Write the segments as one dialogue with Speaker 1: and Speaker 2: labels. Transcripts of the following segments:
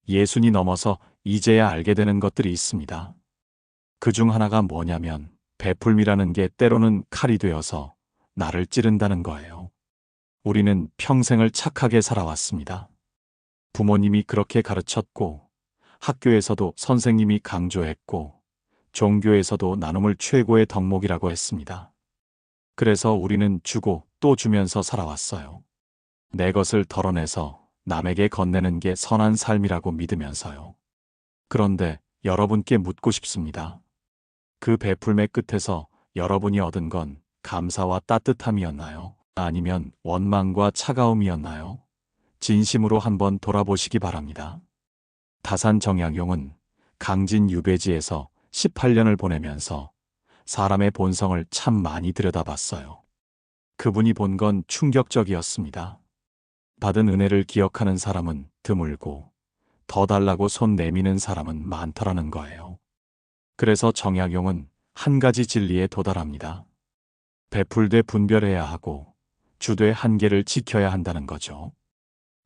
Speaker 1: 예순이 넘어서 이제야 알게 되는 것들이 있습니다. 그중 하나가 뭐냐면 베풀미라는 게 때로는 칼이 되어서 나를 찌른다는 거예요. 우리는 평생을 착하게 살아왔습니다. 부모님이 그렇게 가르쳤고, 학교에서도 선생님이 강조했고, 종교에서도 나눔을 최고의 덕목이라고 했습니다. 그래서 우리는 주고 또 주면서 살아왔어요. 내 것을 덜어내서 남에게 건네는 게 선한 삶이라고 믿으면서요. 그런데 여러분께 묻고 싶습니다. 그 베풀매 끝에서 여러분이 얻은 건 감사와 따뜻함이었나요? 아니면 원망과 차가움이었나요? 진심으로 한번 돌아보시기 바랍니다. 다산 정약용은 강진 유배지에서 18년을 보내면서 사람의 본성을 참 많이 들여다봤어요. 그분이 본 건 충격적이었습니다. 받은 은혜를 기억하는 사람은 드물고 더 달라고 손 내미는 사람은 많더라는 거예요. 그래서 정약용은 한 가지 진리에 도달합니다. 베풀되 분별해야 하고 주되 한계를 지켜야 한다는 거죠.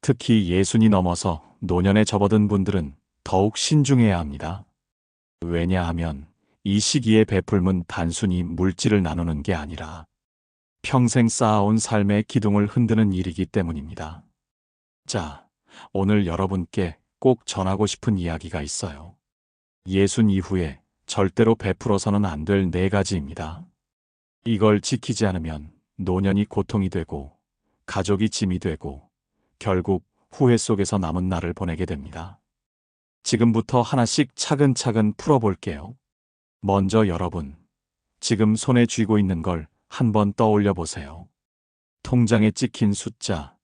Speaker 1: 특히 예순이 넘어서 노년에 접어든 분들은 더욱 신중해야 합니다. 왜냐하면 이 시기의 베풀문 단순히 물질을 나누는 게 아니라 평생 쌓아온 삶의 기둥을 흔드는 일이기 때문입니다. 자, 오늘 여러분께 꼭 전하고 싶은 이야기가 있어요. 예순 이후에 절대로 베풀어서는 안 될 4가지입니다. 이걸 지키지 않으면 노년이 고통이 되고 가족이 짐이 되고 결국 후회 속에서 남은 날을 보내게 됩니다. 지금부터 하나씩 차근차근 풀어볼게요. 먼저 여러분, 지금 손에 쥐고 있는 걸 한번 떠올려 보세요. 통장에 찍힌 숫자,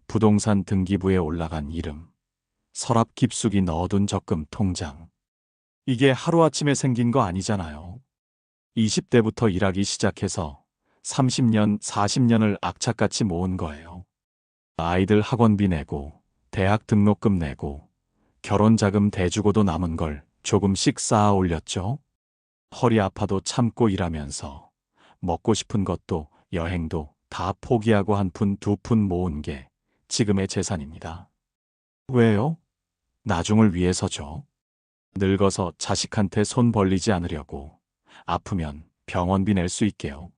Speaker 1: 부동산 등기부에 올라간 이름, 서랍 깊숙이 넣어둔 적금 통장. 이게 하루아침에 생긴 거 아니잖아요. 20대부터 일하기 시작해서 30년, 40년을 악착같이 모은 거예요. 아이들 학원비 내고, 대학 등록금 내고, 결혼자금 대주고도 남은 걸 조금씩 쌓아 올렸죠. 허리 아파도 참고 일하면서 먹고 싶은 것도 여행도 다 포기하고 한 푼, 두 푼 모은 게 지금의 재산입니다. 왜요? 나중을 위해서죠. 늙어서 자식한테 손 벌리지 않으려고. 아프면 병원비 낼 수 있게요.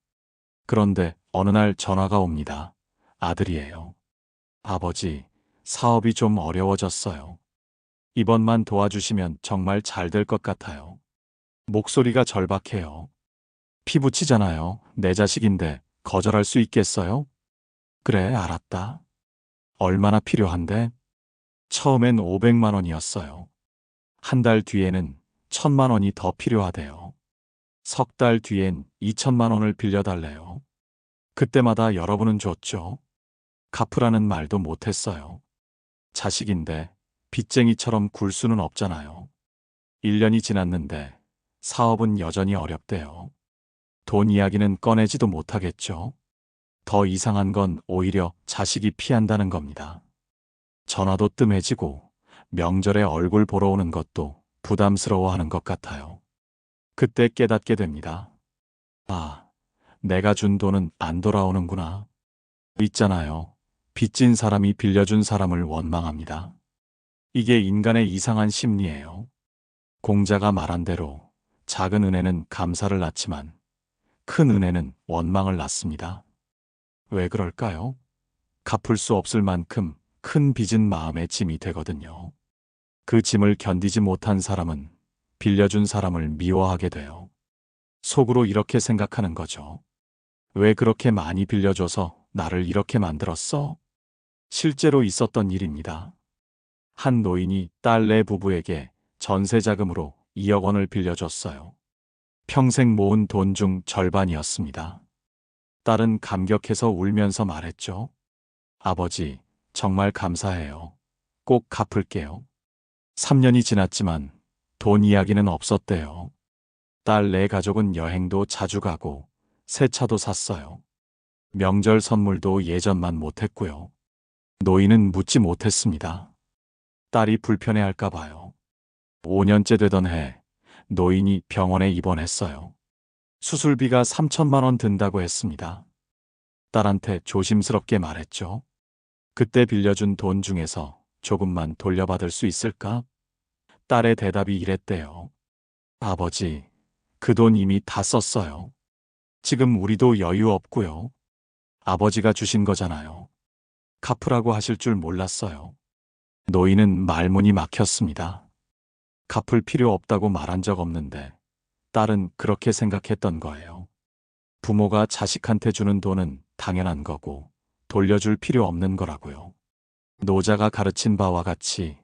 Speaker 1: 그런데 어느 날 전화가 옵니다. 아들이에요. 아버지, 사업이 좀 어려워졌어요. 이번만 도와주시면 정말 잘 될 것 같아요. 목소리가 절박해요. 피부치잖아요. 내 자식인데 거절할 수 있겠어요? 그래, 알았다. 얼마나 필요한데? 처음엔 500만 원이었어요. 한 달 뒤에는 1000만 원이 더 필요하대요. 석 달 뒤엔 2000만 원을 빌려달래요. 그때마다 여러분은 줬죠. 갚으라는 말도 못했어요. 자식인데 빚쟁이처럼 굴 수는 없잖아요. 1년이 지났는데 사업은 여전히 어렵대요. 돈 이야기는 꺼내지도 못하겠죠. 더 이상한 건 오히려 자식이 피한다는 겁니다. 전화도 뜸해지고 명절에 얼굴 보러 오는 것도 부담스러워하는 것 같아요. 그때 깨닫게 됩니다. 아, 내가 준 돈은 안 돌아오는구나. 있잖아요. 빚진 사람이 빌려준 사람을 원망합니다. 이게 인간의 이상한 심리예요. 공자가 말한 대로 작은 은혜는 감사를 낳지만 큰 은혜는 원망을 낳습니다. 왜 그럴까요? 갚을 수 없을 만큼 큰 빚은 마음의 짐이 되거든요. 그 짐을 견디지 못한 사람은 빌려준 사람을 미워하게 돼요. 속으로 이렇게 생각하는 거죠. 왜 그렇게 많이 빌려줘서 나를 이렇게 만들었어? 실제로 있었던 일입니다. 한 노인이 딸네 부부에게 전세자금으로 2억 원을 빌려줬어요. 평생 모은 돈 중 절반이었습니다. 딸은 감격해서 울면서 말했죠. 아버지, 정말 감사해요. 꼭 갚을게요. 3년이 지났지만 돈 이야기는 없었대요. 딸 네 가족은 여행도 자주 가고 새 차도 샀어요. 명절 선물도 예전만 못했고요. 노인은 묻지 못했습니다. 딸이 불편해할까 봐요. 5년째 되던 해 노인이 병원에 입원했어요. 수술비가 3천만 원 든다고 했습니다. 딸한테 조심스럽게 말했죠. 그때 빌려준 돈 중에서 조금만 돌려받을 수 있을까? 딸의 대답이 이랬대요. 아버지, 그 돈 이미 다 썼어요. 지금 우리도 여유 없고요. 아버지가 주신 거잖아요. 갚으라고 하실 줄 몰랐어요. 노인은 말문이 막혔습니다. 갚을 필요 없다고 말한 적 없는데 딸은 그렇게 생각했던 거예요. 부모가 자식한테 주는 돈은 당연한 거고 돌려줄 필요 없는 거라고요. 노자가 가르친 바와 같이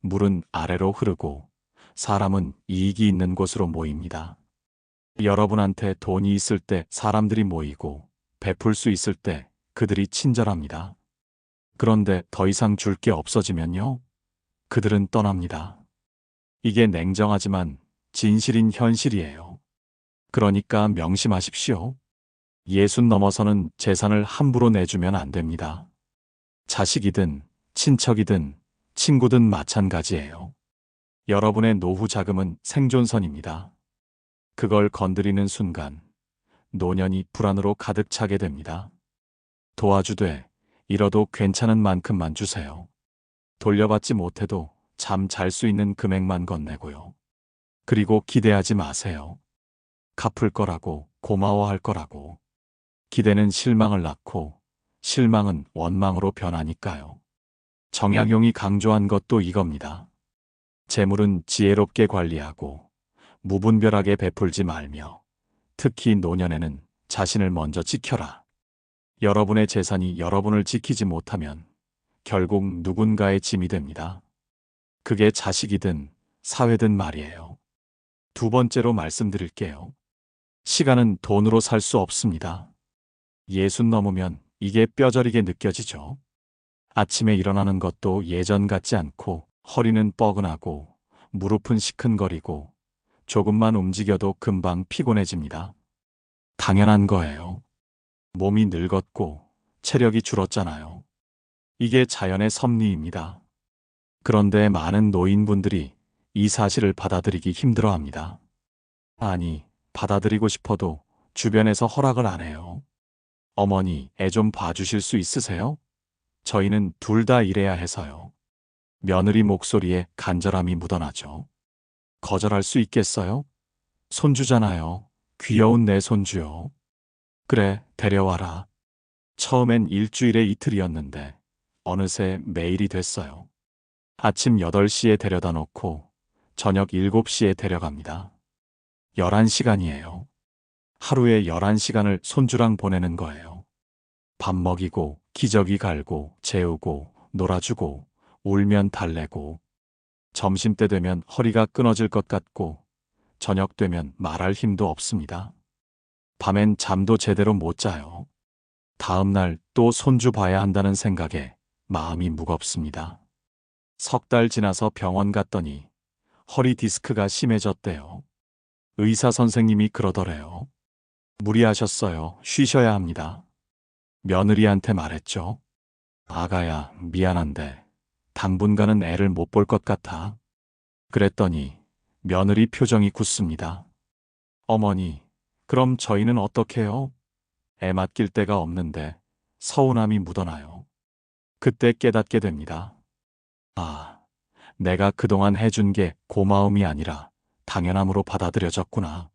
Speaker 1: 물은 아래로 흐르고 사람은 이익이 있는 곳으로 모입니다. 여러분한테 돈이 있을 때 사람들이 모이고 베풀 수 있을 때 그들이 친절합니다. 그런데 더 이상 줄 게 없어지면요, 그들은 떠납니다. 이게 냉정하지만 진실인 현실이에요. 그러니까 명심하십시오. 예순 넘어서는 재산을 함부로 내주면 안 됩니다. 자식이든 친척이든 친구든 마찬가지예요. 여러분의 노후 자금은 생존선입니다. 그걸 건드리는 순간 노년이 불안으로 가득 차게 됩니다. 도와주되 잃어도 괜찮은 만큼만 주세요. 돌려받지 못해도 잠 잘 수 있는 금액만 건네고요. 그리고 기대하지 마세요. 갚을 거라고, 고마워할 거라고. 기대는 실망을 낳고 실망은 원망으로 변하니까요. 정약용이 강조한 것도 이겁니다. 재물은 지혜롭게 관리하고 무분별하게 베풀지 말며 특히 노년에는 자신을 먼저 지켜라. 여러분의 재산이 여러분을 지키지 못하면 결국 누군가의 짐이 됩니다. 그게 자식이든 사회든 말이에요. 두 번째로 말씀드릴게요. 시간은 돈으로 살 수 없습니다. 예순 넘으면 이게 뼈저리게 느껴지죠. 아침에 일어나는 것도 예전 같지 않고 허리는 뻐근하고 무릎은 시큰거리고 조금만 움직여도 금방 피곤해집니다. 당연한 거예요. 몸이 늙었고 체력이 줄었잖아요. 이게 자연의 섭리입니다. 그런데 많은 노인분들이 이 사실을 받아들이기 힘들어합니다. 아니, 받아들이고 싶어도 주변에서 허락을 안 해요. 어머니, 애 좀 봐주실 수 있으세요? 저희는 둘 다 일해야 해서요. 며느리 목소리에 간절함이 묻어나죠. 거절할 수 있겠어요? 손주잖아요. 귀여운 내 손주요. 그래, 데려와라. 처음엔 일주일에 이틀이었는데 어느새 매일이 됐어요. 아침 8시에 데려다 놓고 저녁 7시에 데려갑니다. 11시간이에요. 하루에 11시간을 손주랑 보내는 거예요. 밥 먹이고, 기저귀 갈고, 재우고, 놀아주고, 울면 달래고, 점심때 되면 허리가 끊어질 것 같고, 저녁 되면 말할 힘도 없습니다. 밤엔 잠도 제대로 못 자요. 다음 날 또 손주 봐야 한다는 생각에 마음이 무겁습니다. 석 달 지나서 병원 갔더니 허리 디스크가 심해졌대요. 의사 선생님이 그러더래요. 무리하셨어요. 쉬셔야 합니다. 며느리한테 말했죠. 아가야, 미안한데 당분간은 애를 못 볼 것 같아. 그랬더니 며느리 표정이 굳습니다. 어머니, 그럼 저희는 어떡해요? 애 맡길 데가 없는데 서운함이 묻어나요. 그때 깨닫게 됩니다. 아, 내가 그동안 해준 게 고마움이 아니라 당연함으로 받아들여졌구나.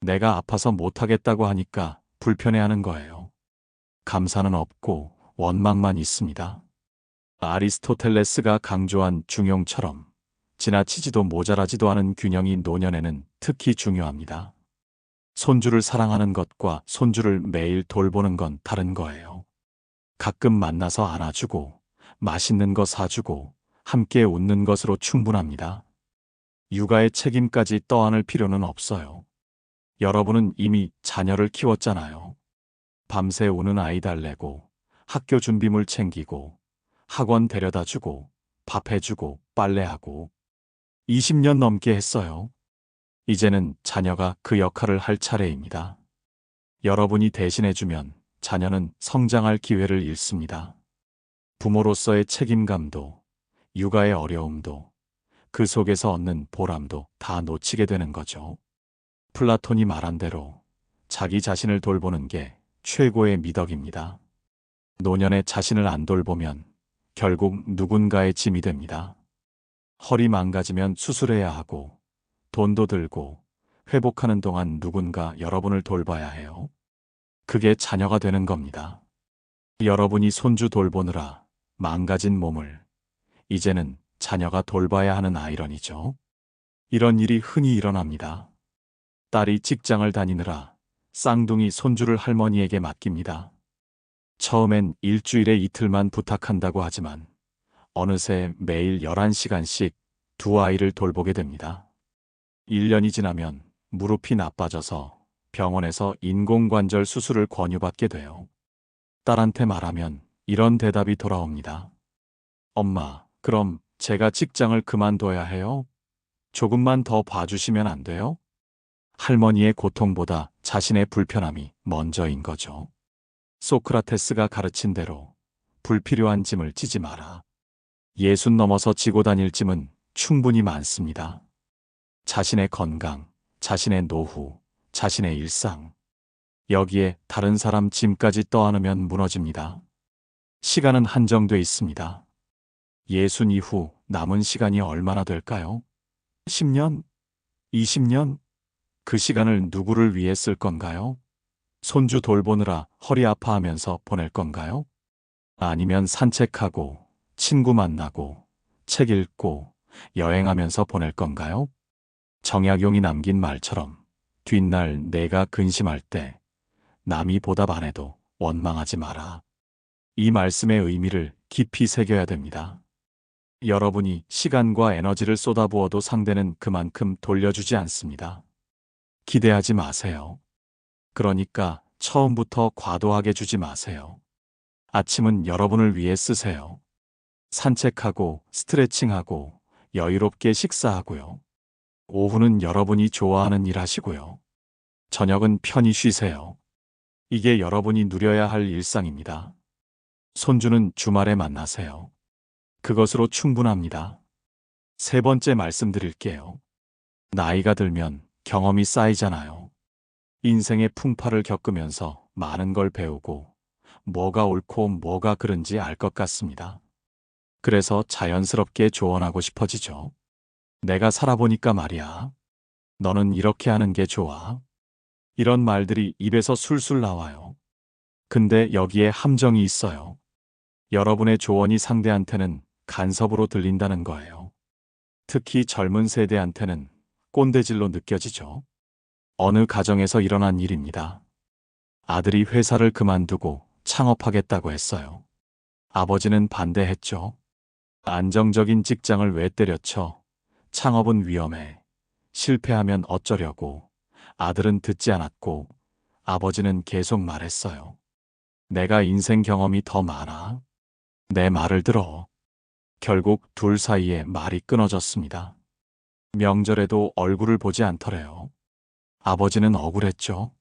Speaker 1: 내가 아파서 못하겠다고 하니까 불편해하는 거예요. 감사는 없고 원망만 있습니다. 아리스토텔레스가 강조한 중용처럼 지나치지도 모자라지도 않은 균형이 노년에는 특히 중요합니다. 손주를 사랑하는 것과 손주를 매일 돌보는 건 다른 거예요. 가끔 만나서 안아주고 맛있는 거 사주고 함께 웃는 것으로 충분합니다. 육아의 책임까지 떠안을 필요는 없어요. 여러분은 이미 자녀를 키웠잖아요. 밤새 우는 아이 달래고 학교 준비물 챙기고 학원 데려다주고 밥 해주고 빨래하고 20년 넘게 했어요. 이제는 자녀가 그 역할을 할 차례입니다. 여러분이 대신해주면 자녀는 성장할 기회를 잃습니다. 부모로서의 책임감도 육아의 어려움도 그 속에서 얻는 보람도 다 놓치게 되는 거죠. 플라톤이 말한 대로 자기 자신을 돌보는 게 최고의 미덕입니다. 노년에 자신을 안 돌보면 결국 누군가의 짐이 됩니다. 허리 망가지면 수술해야 하고 돈도 들고 회복하는 동안 누군가 여러분을 돌봐야 해요. 그게 자녀가 되는 겁니다. 여러분이 손주 돌보느라 망가진 몸을 이제는 자녀가 돌봐야 하는 아이러니죠. 이런 일이 흔히 일어납니다. 딸이 직장을 다니느라 쌍둥이 손주를 할머니에게 맡깁니다. 처음엔 일주일에 이틀만 부탁한다고 하지만 어느새 매일 11시간씩 두 아이를 돌보게 됩니다. 1년이 지나면 무릎이 나빠져서 병원에서 인공관절 수술을 권유받게 돼요. 딸한테 말하면 이런 대답이 돌아옵니다. 엄마, 그럼 제가 직장을 그만둬야 해요? 조금만 더 봐주시면 안 돼요? 할머니의 고통보다 자신의 불편함이 먼저인 거죠. 소크라테스가 가르친 대로 불필요한 짐을 지지 마라. 60 넘어서 지고 다닐 짐은 충분히 많습니다. 자신의 건강, 자신의 노후, 자신의 일상. 여기에 다른 사람 짐까지 떠안으면 무너집니다. 시간은 한정돼 있습니다. 60 이후 남은 시간이 얼마나 될까요? 10년? 20년? 그 시간을 누구를 위해 쓸 건가요? 손주 돌보느라 허리 아파하면서 보낼 건가요? 아니면 산책하고, 친구 만나고, 책 읽고, 여행하면서 보낼 건가요? 정약용이 남긴 말처럼 뒷날 내가 근심할 때 남이 보답 안 해도 원망하지 마라. 이 말씀의 의미를 깊이 새겨야 됩니다. 여러분이 시간과 에너지를 쏟아부어도 상대는 그만큼 돌려주지 않습니다. 기대하지 마세요. 그러니까 처음부터 과도하게 주지 마세요. 아침은 여러분을 위해 쓰세요. 산책하고 스트레칭하고 여유롭게 식사하고요. 오후는 여러분이 좋아하는 일 하시고요. 저녁은 편히 쉬세요. 이게 여러분이 누려야 할 일상입니다. 손주는 주말에 만나세요. 그것으로 충분합니다. 세 번째 말씀드릴게요. 나이가 들면 경험이 쌓이잖아요. 인생의 풍파를 겪으면서 많은 걸 배우고 뭐가 옳고 뭐가 그른지 알 것 같습니다. 그래서 자연스럽게 조언하고 싶어지죠. 내가 살아보니까 말이야. 너는 이렇게 하는 게 좋아. 이런 말들이 입에서 술술 나와요. 근데 여기에 함정이 있어요. 여러분의 조언이 상대한테는 간섭으로 들린다는 거예요. 특히 젊은 세대한테는 꼰대질로 느껴지죠. 어느 가정에서 일어난 일입니다. 아들이 회사를 그만두고 창업하겠다고 했어요. 아버지는 반대했죠. 안정적인 직장을 왜 때려쳐? 창업은 위험해. 실패하면 어쩌려고. 아들은 듣지 않았고 아버지는 계속 말했어요. 내가 인생 경험이 더 많아. 내 말을 들어. 결국 둘 사이에 말이 끊어졌습니다. 명절에도 얼굴을 보지 않더래요. 아버지는 억울했죠.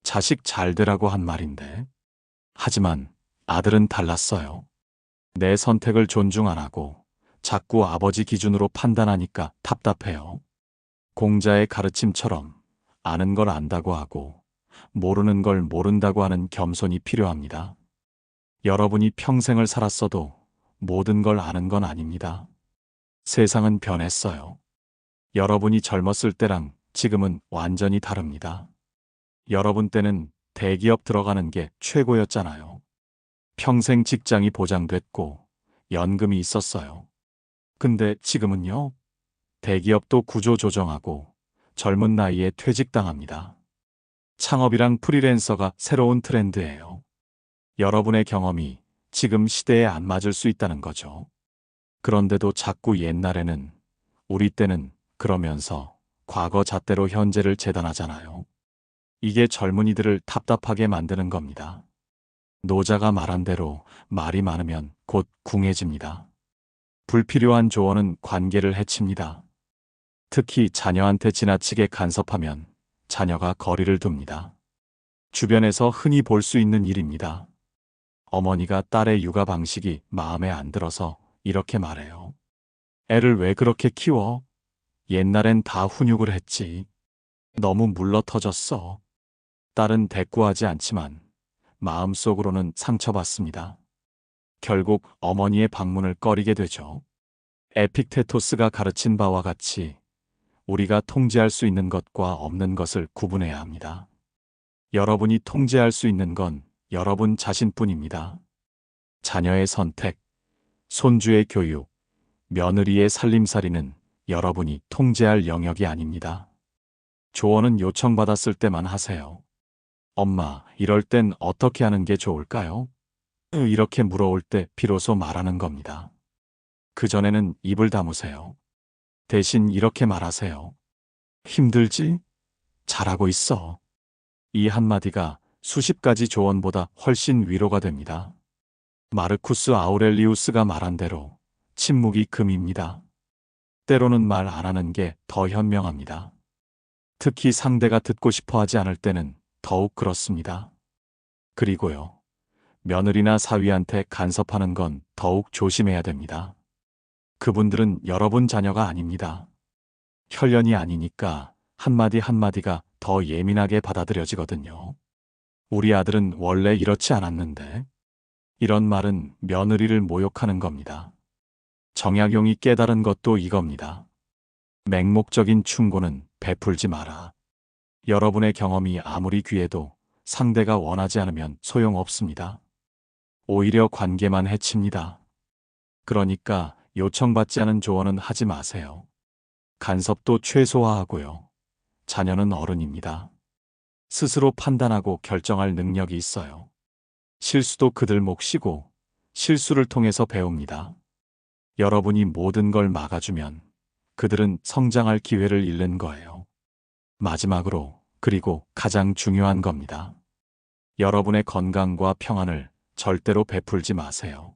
Speaker 1: 자식 잘 되라고 한 말인데. 하지만 아들은 달랐어요. 내 선택을 존중 안 하고 자꾸 아버지 기준으로 판단하니까 답답해요. 공자의 가르침처럼 아는 걸 안다고 하고 모르는 걸 모른다고 하는 겸손이 필요합니다. 여러분이 평생을 살았어도 모든 걸 아는 건 아닙니다. 세상은 변했어요. 여러분이 젊었을 때랑 지금은 완전히 다릅니다. 여러분 때는 대기업 들어가는 게 최고였잖아요. 평생 직장이 보장됐고 연금이 있었어요. 근데 지금은요? 대기업도 구조 조정하고 젊은 나이에 퇴직당합니다. 창업이랑 프리랜서가 새로운 트렌드예요. 여러분의 경험이 지금 시대에 안 맞을 수 있다는 거죠. 그런데도 자꾸 옛날에는, 우리 때는 그러면서 과거 잣대로 현재를 재단하잖아요. 이게 젊은이들을 답답하게 만드는 겁니다. 노자가 말한 대로 말이 많으면 곧 궁해집니다. 불필요한 조언은 관계를 해칩니다. 특히 자녀한테 지나치게 간섭하면 자녀가 거리를 둡니다. 주변에서 흔히 볼 수 있는 일입니다. 어머니가 딸의 육아 방식이 마음에 안 들어서 이렇게 말해요. 애를 왜 그렇게 키워? 옛날엔 다 훈육을 했지. 너무 물러터졌어. 딸은 대꾸하지 않지만 마음속으로는 상처받습니다. 결국 어머니의 방문을 꺼리게 되죠. 에픽테토스가 가르친 바와 같이 우리가 통제할 수 있는 것과 없는 것을 구분해야 합니다. 여러분이 통제할 수 있는 건 여러분 자신뿐입니다. 자녀의 선택, 손주의 교육, 며느리의 살림살이는 여러분이 통제할 영역이 아닙니다. 조언은 요청받았을 때만 하세요. 엄마, 이럴 땐 어떻게 하는 게 좋을까요? 이렇게 물어올 때 비로소 말하는 겁니다. 그전에는 입을 다무세요. 대신 이렇게 말하세요. 힘들지? 잘하고 있어. 이 한마디가 수십 가지 조언보다 훨씬 위로가 됩니다. 마르쿠스 아우렐리우스가 말한 대로 침묵이 금입니다. 때로는 말 안 하는 게 더 현명합니다. 특히 상대가 듣고 싶어 하지 않을 때는 더욱 그렇습니다. 그리고요, 며느리나 사위한테 간섭하는 건 더욱 조심해야 됩니다. 그분들은 여러분 자녀가 아닙니다. 혈연이 아니니까 한마디 한마디가 더 예민하게 받아들여지거든요. 우리 아들은 원래 이렇지 않았는데. 이런 말은 며느리를 모욕하는 겁니다. 정약용이 깨달은 것도 이겁니다. 맹목적인 충고는 베풀지 마라. 여러분의 경험이 아무리 귀해도 상대가 원하지 않으면 소용없습니다. 오히려 관계만 해칩니다. 그러니까 요청받지 않은 조언은 하지 마세요. 간섭도 최소화하고요. 자녀는 어른입니다. 스스로 판단하고 결정할 능력이 있어요. 실수도 그들 몫이고 실수를 통해서 배웁니다. 여러분이 모든 걸 막아주면 그들은 성장할 기회를 잃는 거예요. 마지막으로, 그리고 가장 중요한 겁니다. 여러분의 건강과 평안을 절대로 베풀지 마세요.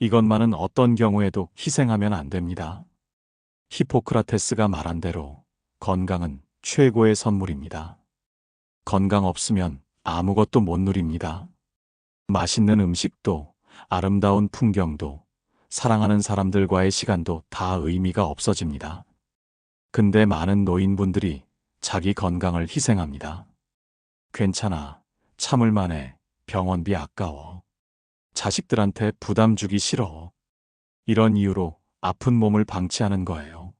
Speaker 1: 이것만은 어떤 경우에도 희생하면 안 됩니다. 히포크라테스가 말한 대로 건강은 최고의 선물입니다. 건강 없으면 아무것도 못 누립니다. 맛있는 음식도, 아름다운 풍경도, 사랑하는 사람들과의 시간도 다 의미가 없어집니다. 근데 많은 노인분들이 자기 건강을 희생합니다. 괜찮아, 참을만해, 병원비 아까워, 자식들한테 부담 주기 싫어. 이런 이유로 아픈 몸을 방치하는 거예요.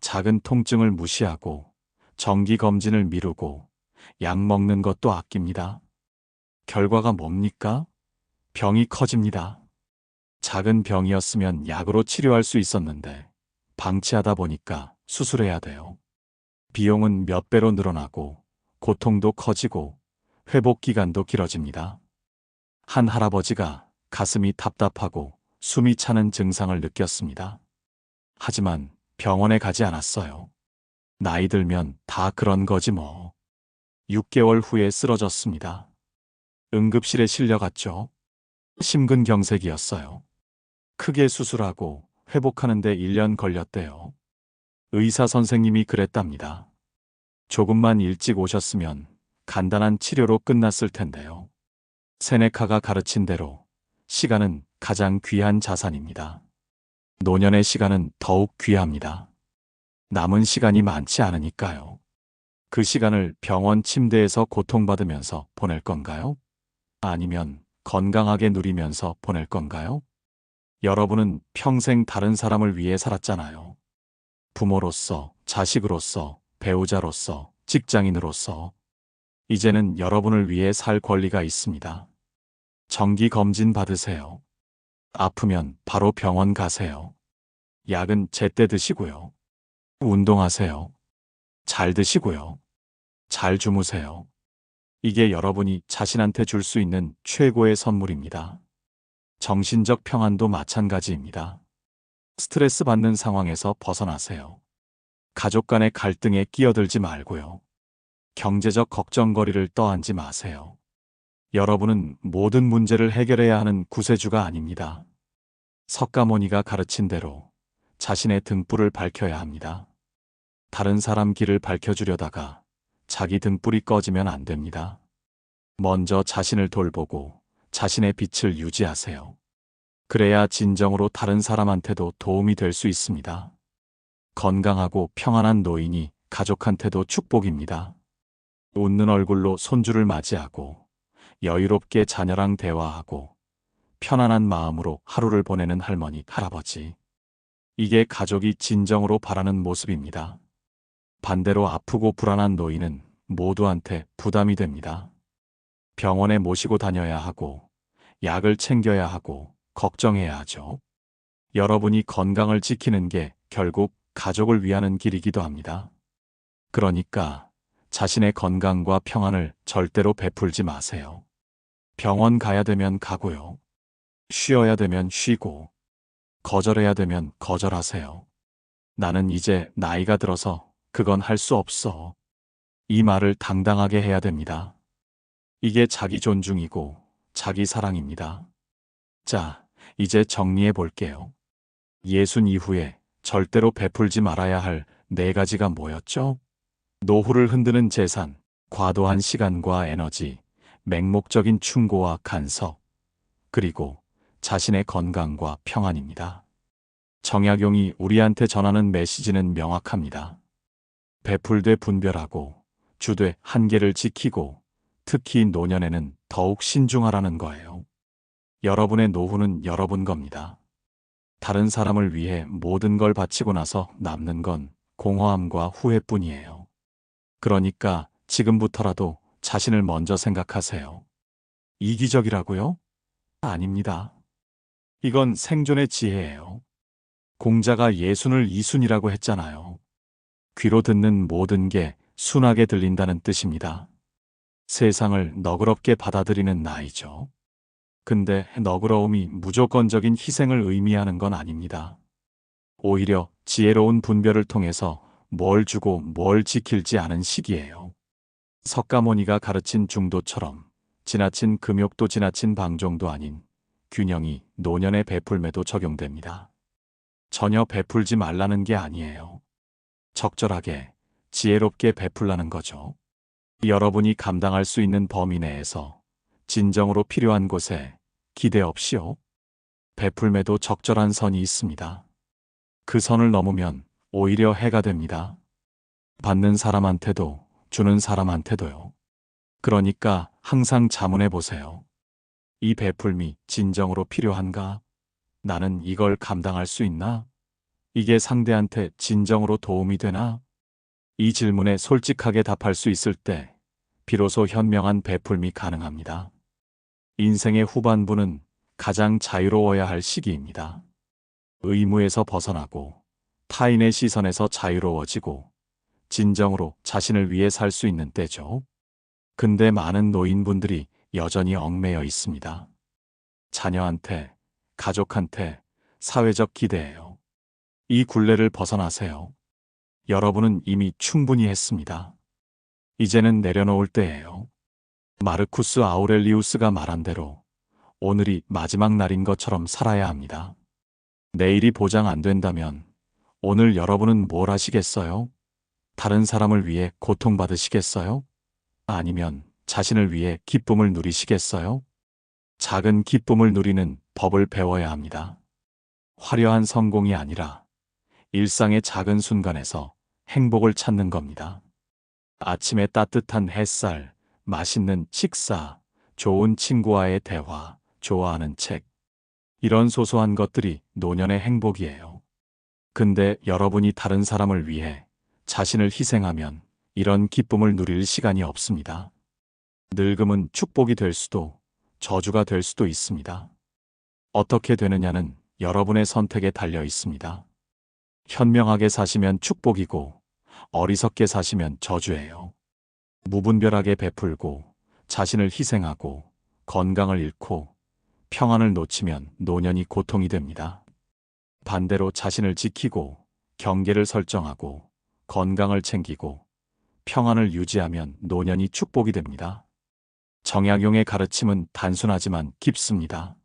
Speaker 1: 작은 통증을 무시하고 정기검진을 미루고 약 먹는 것도 아낍니다. 결과가 뭡니까? 병이 커집니다. 작은 병이었으면 약으로 치료할 수 있었는데 방치하다 보니까 수술해야 돼요. 비용은 몇 배로 늘어나고 고통도 커지고 회복 기간도 길어집니다. 한 할아버지가 가슴이 답답하고 숨이 차는 증상을 느꼈습니다. 하지만 병원에 가지 않았어요. 나이 들면 다 그런 거지 뭐. 6개월 후에 쓰러졌습니다. 응급실에 실려갔죠. 심근경색이었어요. 크게 수술하고 회복하는데 1년 걸렸대요. 의사 선생님이 그랬답니다. 조금만 일찍 오셨으면 간단한 치료로 끝났을 텐데요. 세네카가 가르친 대로 시간은 가장 귀한 자산입니다. 노년의 시간은 더욱 귀합니다. 남은 시간이 많지 않으니까요. 그 시간을 병원 침대에서 고통받으면서 보낼 건가요? 아니면 건강하게 누리면서 보낼 건가요? 여러분은 평생 다른 사람을 위해 살았잖아요. 부모로서, 자식으로서, 배우자로서, 직장인으로서. 이제는 여러분을 위해 살 권리가 있습니다. 정기 검진 받으세요. 아프면 바로 병원 가세요. 약은 제때 드시고요. 운동하세요. 잘 드시고요. 잘 주무세요. 이게 여러분이 자신한테 줄 수 있는 최고의 선물입니다. 정신적 평안도 마찬가지입니다. 스트레스 받는 상황에서 벗어나세요. 가족 간의 갈등에 끼어들지 말고요. 경제적 걱정거리를 떠안지 마세요. 여러분은 모든 문제를 해결해야 하는 구세주가 아닙니다. 석가모니가 가르친 대로 자신의 등불을 밝혀야 합니다. 다른 사람 길을 밝혀주려다가 자기 등불이 꺼지면 안 됩니다. 먼저 자신을 돌보고 자신의 빛을 유지하세요. 그래야 진정으로 다른 사람한테도 도움이 될 수 있습니다. 건강하고 평안한 노인이 가족한테도 축복입니다. 웃는 얼굴로 손주를 맞이하고 여유롭게 자녀랑 대화하고 편안한 마음으로 하루를 보내는 할머니, 할아버지. 이게 가족이 진정으로 바라는 모습입니다. 반대로 아프고 불안한 노인은 모두한테 부담이 됩니다. 병원에 모시고 다녀야 하고, 약을 챙겨야 하고, 걱정해야 하죠. 여러분이 건강을 지키는 게 결국 가족을 위하는 길이기도 합니다. 그러니까 자신의 건강과 평안을 절대로 베풀지 마세요. 병원 가야 되면 가고요. 쉬어야 되면 쉬고, 거절해야 되면 거절하세요. 나는 이제 나이가 들어서 그건 할 수 없어. 이 말을 당당하게 해야 됩니다. 이게 자기 존중이고 자기 사랑입니다. 자, 이제 정리해 볼게요. 예순 이후에 절대로 베풀지 말아야 할 4가지가 뭐였죠? 노후를 흔드는 재산, 과도한 시간과 에너지, 맹목적인 충고와 간섭, 그리고 자신의 건강과 평안입니다. 정약용이 우리한테 전하는 메시지는 명확합니다. 베풀되 분별하고, 주되 한계를 지키고, 특히 노년에는 더욱 신중하라는 거예요. 여러분의 노후는 여러분 겁니다. 다른 사람을 위해 모든 걸 바치고 나서 남는 건 공허함과 후회뿐이에요. 그러니까 지금부터라도 자신을 먼저 생각하세요. 이기적이라고요? 아닙니다. 이건 생존의 지혜예요. 공자가 예순을 이순이라고 했잖아요. 귀로 듣는 모든 게 순하게 들린다는 뜻입니다. 세상을 너그럽게 받아들이는 나이죠. 근데 너그러움이 무조건적인 희생을 의미하는 건 아닙니다. 오히려 지혜로운 분별을 통해서 뭘 주고 뭘 지킬지 아는 시기예요. 석가모니가 가르친 중도처럼 지나친 금욕도 지나친 방종도 아닌 균형이 노년의 베풀매도 적용됩니다. 전혀 베풀지 말라는 게 아니에요. 적절하게, 지혜롭게 베풀라는 거죠. 여러분이 감당할 수 있는 범위 내에서 진정으로 필요한 곳에 기대 없이요. 베풀매도 적절한 선이 있습니다. 그 선을 넘으면 오히려 해가 됩니다. 받는 사람한테도 주는 사람한테도요. 그러니까 항상 자문해 보세요. 이 베풀미 진정으로 필요한가? 나는 이걸 감당할 수 있나? 이게 상대한테 진정으로 도움이 되나? 이 질문에 솔직하게 답할 수 있을 때 비로소 현명한 베풀미 가능합니다. 인생의 후반부는 가장 자유로워야 할 시기입니다. 의무에서 벗어나고 타인의 시선에서 자유로워지고 진정으로 자신을 위해 살 수 있는 때죠. 근데 많은 노인분들이 여전히 얽매여 있습니다. 자녀한테, 가족한테, 사회적 기대예요. 이 굴레를 벗어나세요. 여러분은 이미 충분히 했습니다. 이제는 내려놓을 때예요. 마르쿠스 아우렐리우스가 말한 대로 오늘이 마지막 날인 것처럼 살아야 합니다. 내일이 보장 안 된다면 오늘 여러분은 뭘 하시겠어요? 다른 사람을 위해 고통받으시겠어요? 아니면 자신을 위해 기쁨을 누리시겠어요? 작은 기쁨을 누리는 법을 배워야 합니다. 화려한 성공이 아니라 일상의 작은 순간에서 행복을 찾는 겁니다. 아침에 따뜻한 햇살, 맛있는 식사, 좋은 친구와의 대화, 좋아하는 책. 이런 소소한 것들이 노년의 행복이에요. 근데 여러분이 다른 사람을 위해 자신을 희생하면 이런 기쁨을 누릴 시간이 없습니다. 늙음은 축복이 될 수도 저주가 될 수도 있습니다. 어떻게 되느냐는 여러분의 선택에 달려 있습니다. 현명하게 사시면 축복이고 어리석게 사시면 저주예요. 무분별하게 베풀고 자신을 희생하고 건강을 잃고 평안을 놓치면 노년이 고통이 됩니다. 반대로 자신을 지키고 경계를 설정하고 건강을 챙기고 평안을 유지하면 노년이 축복이 됩니다. 정약용의 가르침은 단순하지만 깊습니다.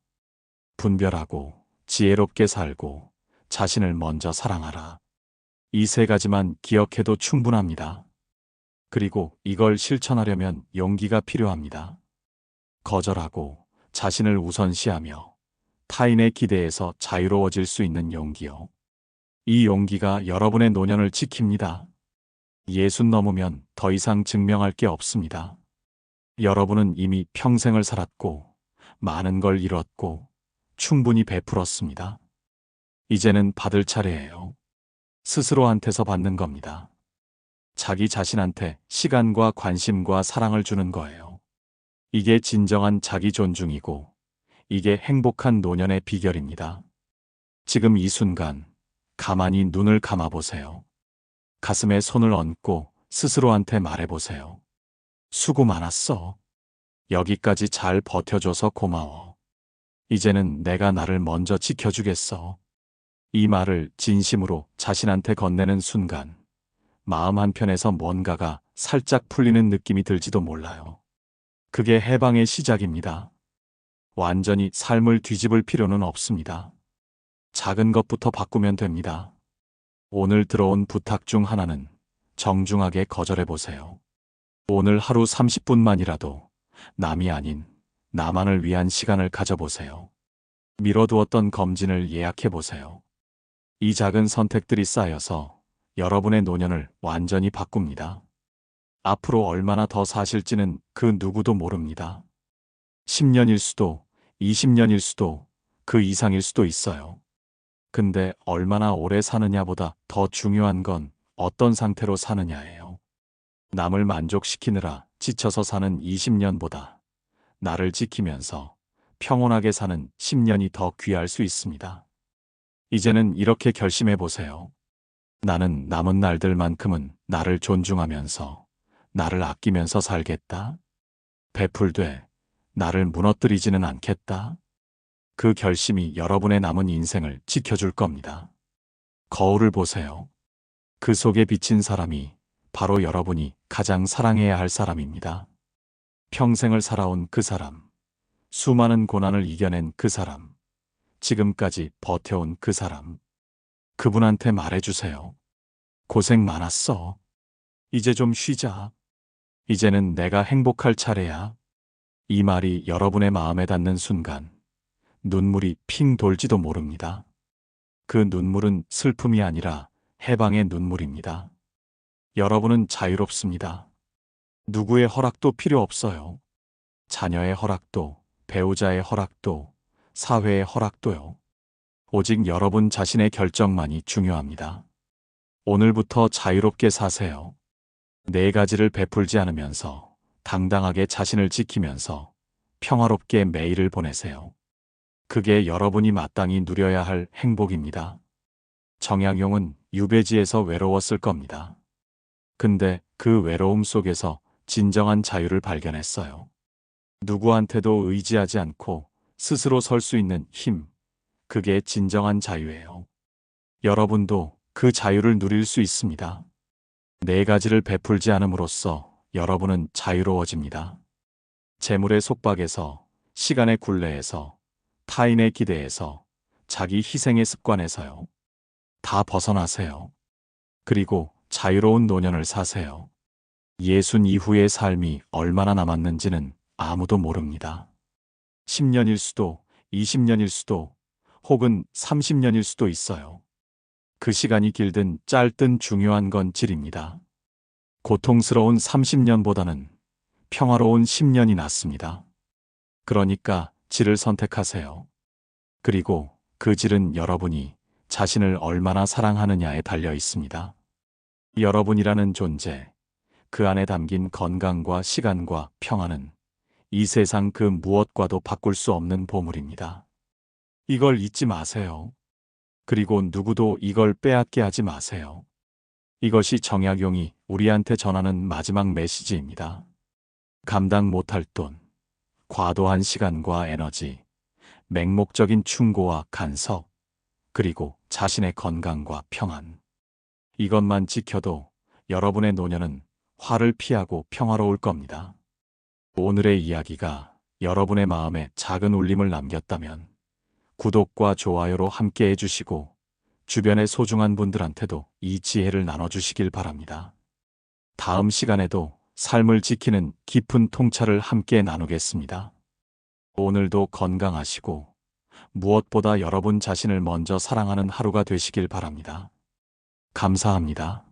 Speaker 1: 분별하고 지혜롭게 살고 자신을 먼저 사랑하라. 이 3가지만 기억해도 충분합니다. 그리고 이걸 실천하려면 용기가 필요합니다. 거절하고 자신을 우선시하며 타인의 기대에서 자유로워질 수 있는 용기요. 이 용기가 여러분의 노년을 지킵니다. 60 넘으면 더 이상 증명할 게 없습니다. 여러분은 이미 평생을 살았고 많은 걸 이뤘고 충분히 베풀었습니다. 이제는 받을 차례예요. 스스로한테서 받는 겁니다. 자기 자신한테 시간과 관심과 사랑을 주는 거예요. 이게 진정한 자기 존중이고, 이게 행복한 노년의 비결입니다. 지금 이 순간, 가만히 눈을 감아보세요. 가슴에 손을 얹고 스스로한테 말해보세요. 수고 많았어. 여기까지 잘 버텨줘서 고마워. 이제는 내가 나를 먼저 지켜주겠어. 이 말을 진심으로 자신한테 건네는 순간, 마음 한편에서 뭔가가 살짝 풀리는 느낌이 들지도 몰라요. 그게 해방의 시작입니다. 완전히 삶을 뒤집을 필요는 없습니다. 작은 것부터 바꾸면 됩니다. 오늘 들어온 부탁 중 하나는 정중하게 거절해 보세요. 오늘 하루 30분만이라도 남이 아닌 나만을 위한 시간을 가져보세요. 미뤄두었던 검진을 예약해 보세요. 이 작은 선택들이 쌓여서 여러분의 노년을 완전히 바꿉니다. 앞으로 얼마나 더 사실지는 그 누구도 모릅니다. 10년일 수도, 20년일 수도, 그 이상일 수도 있어요. 근데 얼마나 오래 사느냐보다 더 중요한 건 어떤 상태로 사느냐예요. 남을 만족시키느라 지쳐서 사는 20년보다 나를 지키면서 평온하게 사는 10년이 더 귀할 수 있습니다. 이제는 이렇게 결심해 보세요. 나는 남은 날들만큼은 나를 존중하면서 나를 아끼면서 살겠다. 베풀되 나를 무너뜨리지는 않겠다. 그 결심이 여러분의 남은 인생을 지켜줄 겁니다. 거울을 보세요. 그 속에 비친 사람이 바로 여러분이 가장 사랑해야 할 사람입니다. 평생을 살아온 그 사람, 수많은 고난을 이겨낸 그 사람, 지금까지 버텨온 그 사람. 그분한테 말해주세요. 고생 많았어. 이제 좀 쉬자. 이제는 내가 행복할 차례야. 이 말이 여러분의 마음에 닿는 순간 눈물이 핑 돌지도 모릅니다. 그 눈물은 슬픔이 아니라 해방의 눈물입니다. 여러분은 자유롭습니다. 누구의 허락도 필요 없어요. 자녀의 허락도, 배우자의 허락도, 사회의 허락도요. 오직 여러분 자신의 결정만이 중요합니다. 오늘부터 자유롭게 사세요. 네 가지를 베풀지 않으면서 당당하게 자신을 지키면서 평화롭게 매일을 보내세요. 그게 여러분이 마땅히 누려야 할 행복입니다. 정약용은 유배지에서 외로웠을 겁니다. 근데 그 외로움 속에서 진정한 자유를 발견했어요. 누구한테도 의지하지 않고 스스로 설 수 있는 힘, 그게 진정한 자유예요. 여러분도 그 자유를 누릴 수 있습니다. 네 가지를 베풀지 않음으로써 여러분은 자유로워집니다. 재물의 속박에서, 시간의 굴레에서, 타인의 기대에서, 자기 희생의 습관에서요. 다 벗어나세요. 그리고 자유로운 노년을 사세요. 예순 이후의 삶이 얼마나 남았는지는 아무도 모릅니다. 10년일 수도, 20년일 수도, 혹은 30년일 수도 있어요. 그 시간이 길든 짧든 중요한 건 질입니다. 고통스러운 30년보다는 평화로운 10년이 낫습니다. 그러니까 질을 선택하세요. 그리고 그 질은 여러분이 자신을 얼마나 사랑하느냐에 달려 있습니다. 여러분이라는 존재, 그 안에 담긴 건강과 시간과 평화는 이 세상 그 무엇과도 바꿀 수 없는 보물입니다. 이걸 잊지 마세요. 그리고 누구도 이걸 빼앗게 하지 마세요. 이것이 정약용이 우리한테 전하는 마지막 메시지입니다. 감당 못할 돈, 과도한 시간과 에너지, 맹목적인 충고와 간섭, 그리고 자신의 건강과 평안. 이것만 지켜도 여러분의 노년은 화를 피하고 평화로울 겁니다. 오늘의 이야기가 여러분의 마음에 작은 울림을 남겼다면 구독과 좋아요로 함께 해주시고 주변의 소중한 분들한테도 이 지혜를 나눠주시길 바랍니다. 다음 시간에도 삶을 지키는 깊은 통찰을 함께 나누겠습니다. 오늘도 건강하시고 무엇보다 여러분 자신을 먼저 사랑하는 하루가 되시길 바랍니다. 감사합니다.